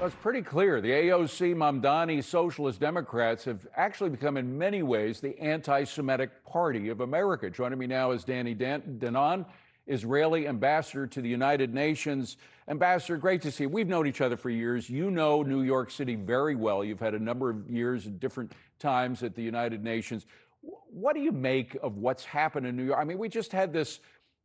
Well, it's pretty clear. The AOC Mamdani Socialist Democrats have actually become, in many ways, the anti-Semitic party of America. Joining me now is Danny Danon, Israeli ambassador to the United Nations. Ambassador, great to see you. We've known each other for years. You know New York City very well. You've had a number of years at different times at the United Nations. What do you make of what's happened in New York? I mean, we just had this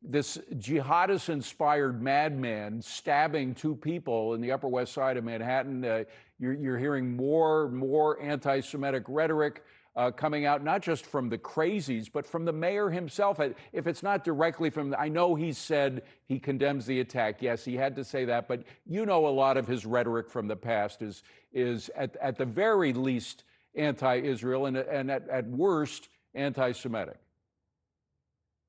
jihadist-inspired madman stabbing two people in the Upper West Side of Manhattan. You're hearing more anti-Semitic rhetoric coming out, not just from the crazies, but from the mayor himself. If it's not directly from, I know he said he condemns the attack. Yes, he had to say that, but you know a lot of his rhetoric from the past is at the very least anti-Israel and at worst anti-Semitic.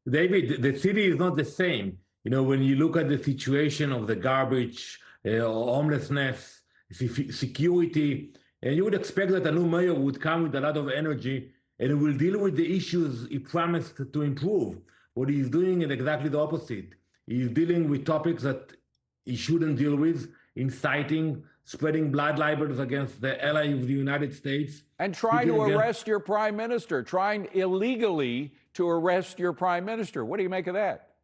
David, the city is not the same. You know, when you look at the situation of the garbage, homelessness, security, and you would expect that a new mayor would come with a lot of energy and will deal with the issues he promised to improve. What he's doing is exactly the opposite. He's dealing with topics that he shouldn't deal with, inciting, spreading blood libels against the ally of the United States. And trying to arrest your prime minister, trying illegally to arrest your prime minister. What do you make of that?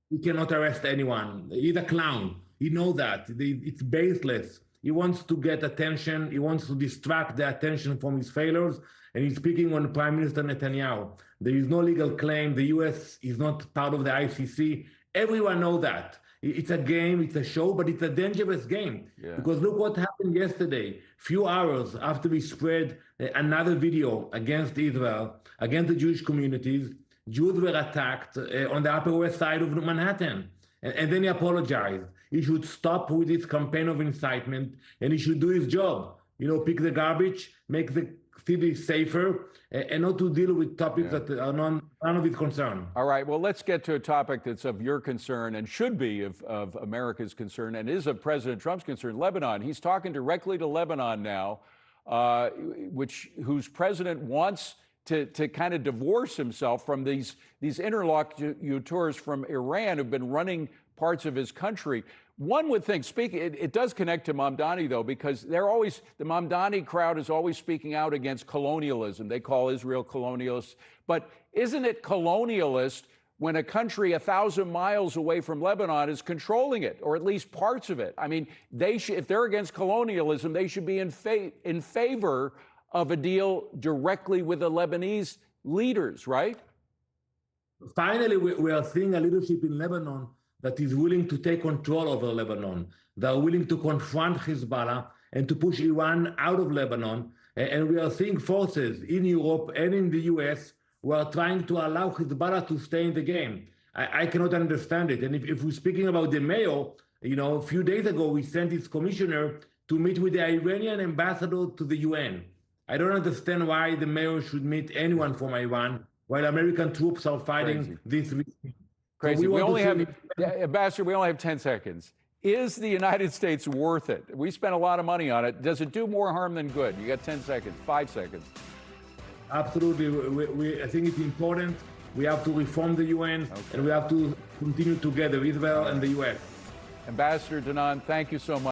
He cannot arrest anyone. He's a clown. You know that. It's baseless. He wants to get attention. He wants to distract the attention from his failures. And he's speaking on Prime Minister Netanyahu. There is no legal claim. The U.S. is not part of the ICC. Everyone knows that. It's a game, it's a show, but it's a dangerous game. Yeah. Because look what happened yesterday. Few hours after we spread another video against Israel, against the Jewish communities, Jews were attacked on the Upper West Side of Manhattan. And then he apologized. He should stop with his campaign of incitement, and he should do his job. You know, pick the garbage, make the city safer, and not to deal with topics that are none of his concern. All right, well, let's get to a topic that's of your concern and should be of America's concern and is of President Trump's concern, Lebanon. He's talking directly to Lebanon now, whose president wants to kind of divorce himself from these interlocutors from Iran who've been running parts of his country. One would think, it does connect to Mamdani, though, because the Mamdani crowd is always speaking out against colonialism. They call Israel colonialist. But isn't it colonialist when a country 1,000 miles away from Lebanon is controlling it, or at least parts of it? I mean, if they're against colonialism, they should be in favor of a deal directly with the Lebanese leaders, right? Finally, we are seeing a leadership in Lebanon that is willing to take control over Lebanon. They are willing to confront Hezbollah and to push Iran out of Lebanon. And we are seeing forces in Europe and in the US who are trying to allow Hezbollah to stay in the game. I cannot understand it. And if we're speaking about the mayor, you know, a few days ago, we sent his commissioner to meet with the Iranian ambassador to the UN. I don't understand why the mayor should meet anyone from Iran while American troops are fighting this. Crazy. So we only have, Ambassador, we only have 10 seconds. Is the United States worth it? We spent a lot of money on it. Does it do more harm than good? You got 10 seconds, 5 seconds. Absolutely. I think it's important. We have to reform the UN, and we have to continue together, Israel and the US. Ambassador Danon, thank you so much.